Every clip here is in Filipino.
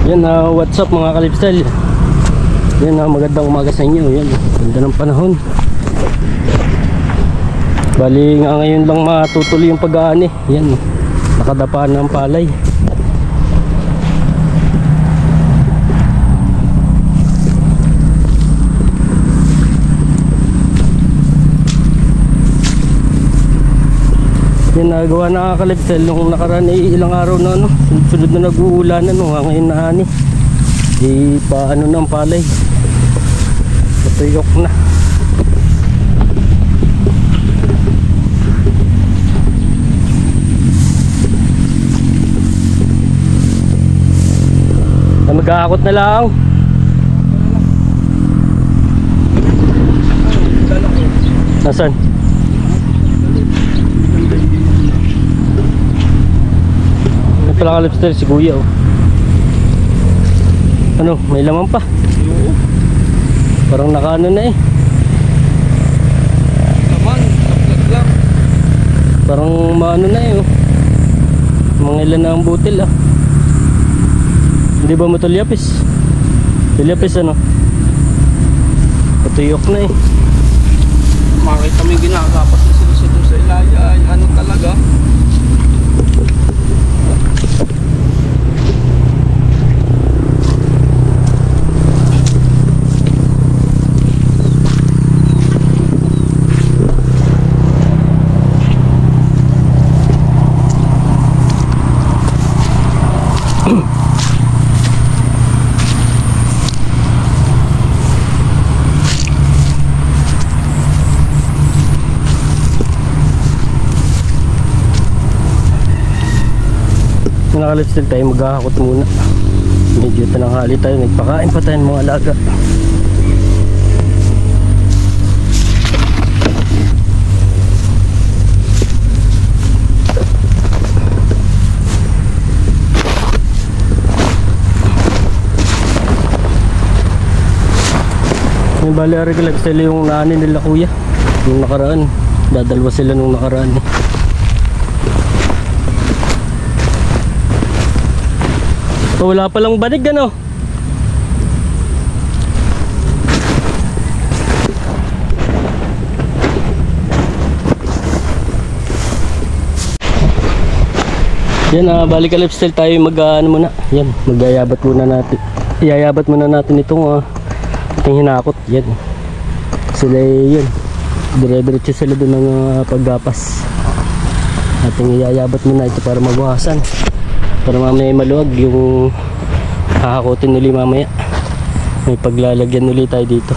Yan na, what's up mga kalipsel. Yan na, magandang umaga sa inyo. Yan, ganda ng panahon. Bali nga ngayon lang matutuloy yung pag-aani. Yan, nakadapaan ng palay. Yan, nagawa na kalipsel nung nakaraan ilang araw na ano, sunod na nag-uulanan no, ngayon na ani. Di pa ano ng palay. Patuyok na. Mag-aakot na lang. Nasaan? May pala kalipsel si kuya oh. Ano, may laman pa. Parang nakaano na eh. Laman, lang. Parang maano na eh oh. Mga ilan na ang butil ah. Hindi ba matulyapis? Tulyapis ano? Patuyok na eh. Makita mo yung ginagapat na sila doon sa ilaya. Ay, ano talaga? Nakalipsel tayo, maghahakot muna. Medyo tananghali tayo, nagpakain pa tayo ng mga alaga. Yung bali ari kalipsel yung naani nila kuya nung nakaraan, dadalwa sila nung nakaraan eh. So, wala palang banig ano. Yan balik kalipsel tayo ano muna. Yan, magyayabat muna natin. Iyayabat muna natin itong ating hinakot. Yan. Sila yun. Dire-diretso sila doon ng paggapas. Ating iyayabat muna ito para mabuhasan. Para mamaya maluwag yung hahakutin ulit mamaya. May paglalagyan ulit tayo dito.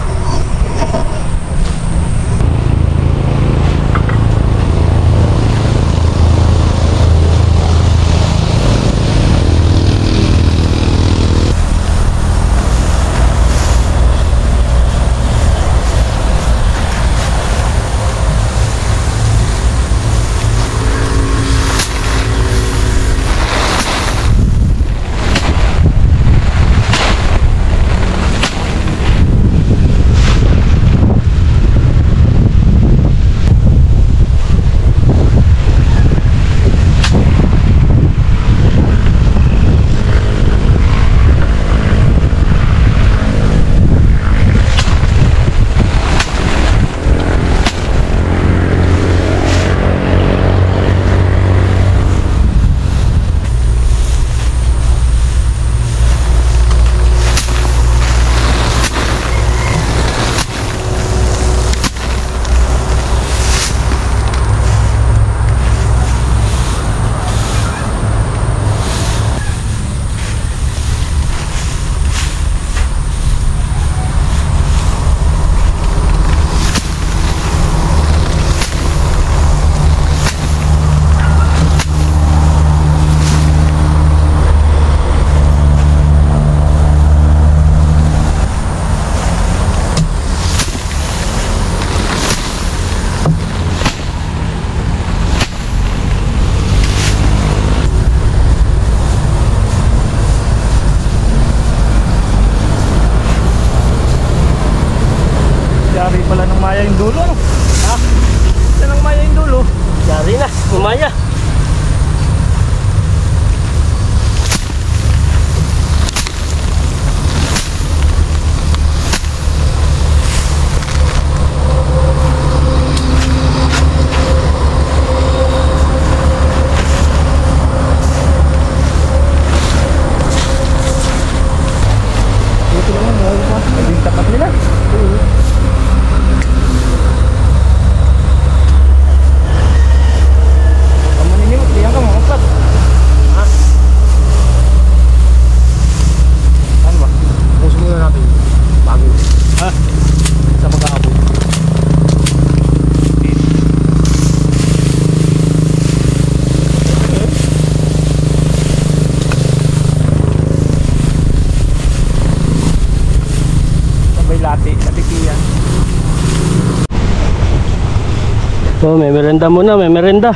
Oh, may merenda muna, may merenda.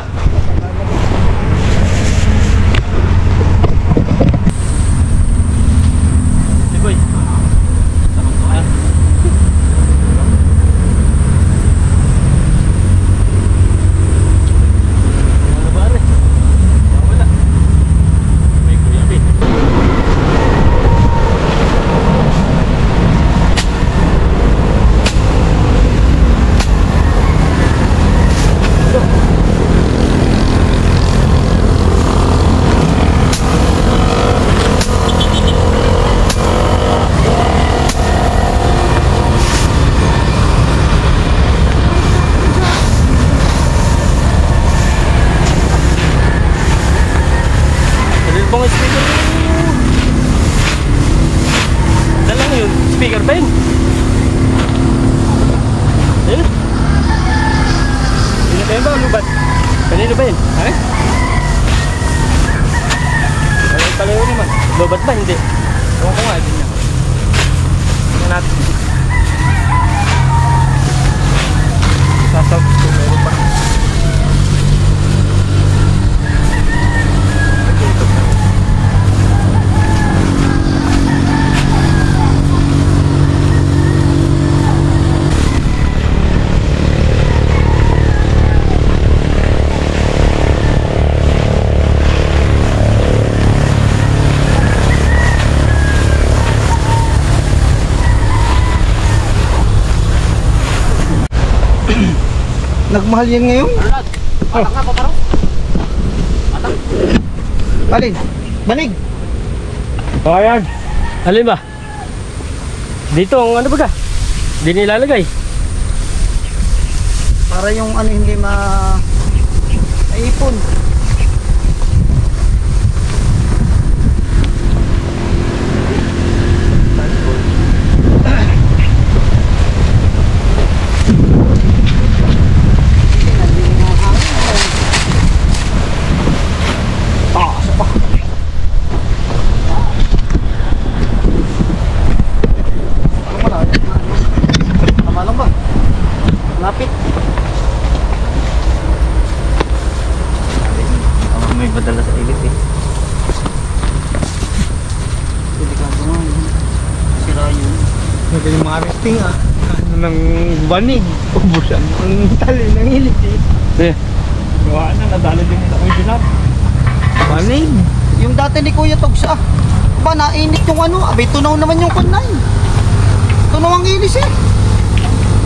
Speaker ba yun? Ayun. Kanino ba yun ba? Lubat? Kanino ba yun? Ha? Ayun pala yun naman. Lubat ba? Hindi. Ewan ko nga. Din niya. Tingnan natin. Sasal. Meron pa. Nagmahal yan ngayon? Patak na, paparang. Patak. Alin? Banig? O yan. Alin ba? Dito ang ano ba ka? Di nilalagay. Para yung ano hindi maipon. Lapit. May badala sa ilit eh. Pwede ka ba sira yun. Hindi yung mga resting ah. Ano ng banig. Ubusan ng tali ng ilit eh. Gawa na, nadala din nila ko yung dinap. Banig. Yung dati ni Kuya Togsa. Ba, nainit yung ano. Abay, tunaw naman yung kunay. Tunaw ang ilis eh.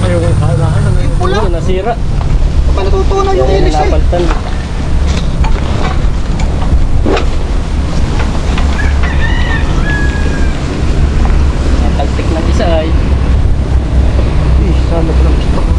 Ayaw ko kalahan na Yung pula. Ano, nasira. Pa natutunaw yung ilis eh. Napaltan. Nataltik na isa ay. Sana ko lang gusto ko.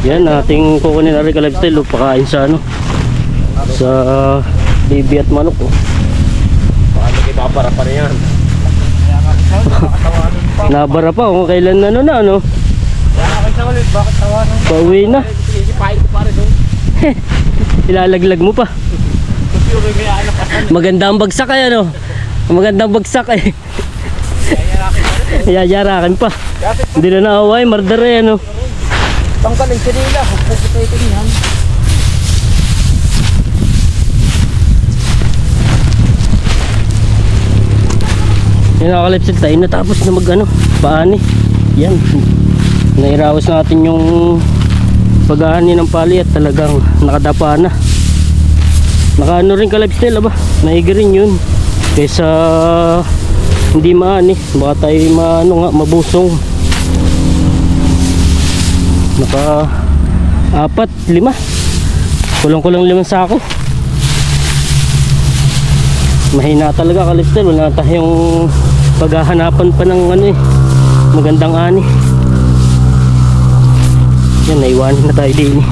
Yan, ating kukunin na rin ka-lifestyle. Pakain sa ano, sa baby at manok. Paano kita para pa rin yan? Nabara pa kung kailan na ano. Kaya ulit, bakit tawanan? Pauwi na. Isipahin ko pare doon. Ilalaglag mo pa. Puro may anak ka. Maganda ang bagsak ay ano. Magandang bagsak ay. Yayarakin pa. Hindi na naaway, mardere ano. Tanggalin ka nila. Puputay ko niyan. Yan nakakalipsil tayo natapos na mag ano, paani. Yan. Nairawas natin yung pag-aani ng pali at talagang nakadapa na. Nakaano rin kalipsil aba. Naigi rin yun. Kaysa hindi maani. Baka tayo maano nga, mabusong. Naka 4, 5. Kulang-kulang 5 sako. Mahina talaga kalipsil. Wala tayong paghahanapan pa ng ano eh, magandang ani. Yan, naiwanin na tayo din eh.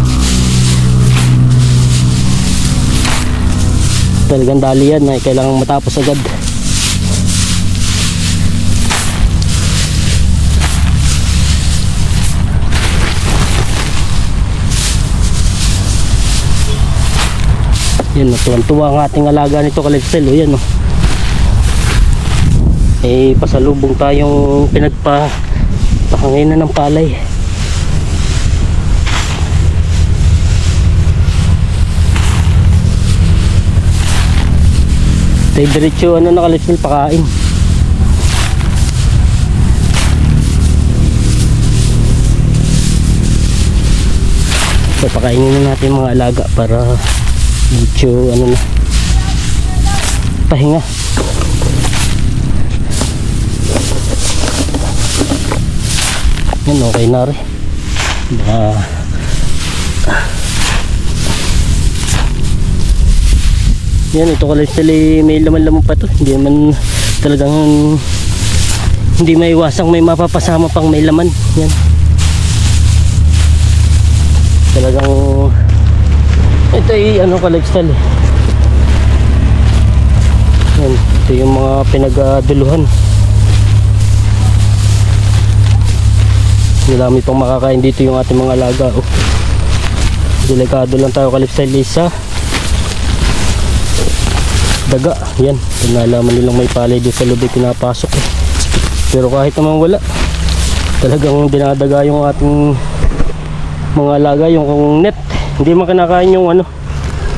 Talagang dali yan na kailangan matapos agad. Yan, natuwan-tuwa ang ating alaga nito kalipsil. O yan o. Eh, pasalubong tayong pinagpahanginan ng palay. Tayo diretso ano na kalipsil, pakain. So pakainin na natin mga alaga para medyo ano na, pahinga. Yan, okay na rin. Yan, ito kalipsil may laman-laman pa to. Hindi naman talagang hindi may iwasang may mapapasama pang may laman. Yan, talagang ito ay ano kalipsil eh. Yan, ito yung mga pinagduluhan. Marami pang makakain dito yung ating mga alaga. Oh. Delikado lang tayo kalipsil sa daga. Yan, nalaman nilang may palay doon sa loob ay pinapasok eh. Pero kahit naman wala, talagang dinadaga yung ating mga alaga, yung net. Hindi man kinakain yung ano.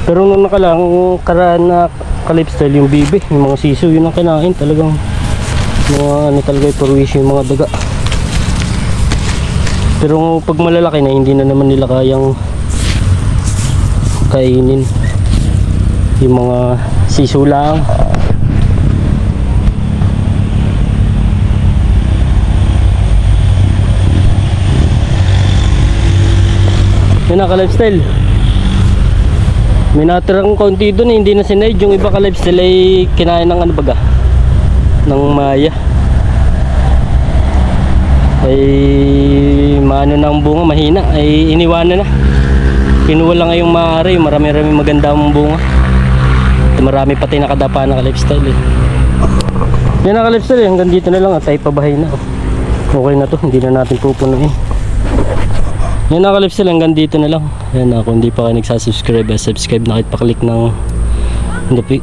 Pero nung nakaraan na kalipsil, yung bibi, yung mga siso, yun ang kinain. Talagang mga ano talaga yung purwisyo yung mga daga. Pero pag malalaki na, hindi na naman nila kayang kainin yung mga siso lang. Yun na ka-lifestyle. May natirang konti doon eh, hindi na sinaid. Yung iba ka-lifestyle ay kinain ng ano baga, ng maya. Ay maano na ang bunga, mahina, ay iniwanan na. Kinuha lang ngayong maaari, marami-rami maganda ang bunga. Marami pati nakadapa na ka-lifestyle eh. Yan na ka-lifestyle eh, hanggang dito na lang at ay pabahay na. Okay na to, hindi na natin pupunuin. Yan na ka-lifestyle, hanggang dito na lang. Yan na, kung hindi pa kayo nagsasubscribe, subscribe na, kahit paklik ng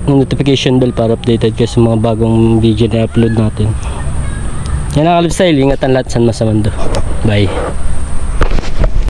notification bell para updated kayo sa mga bagong video na upload natin. Yan na ka-lifestyle, ingatan lahat saan man sa mundo. Bye.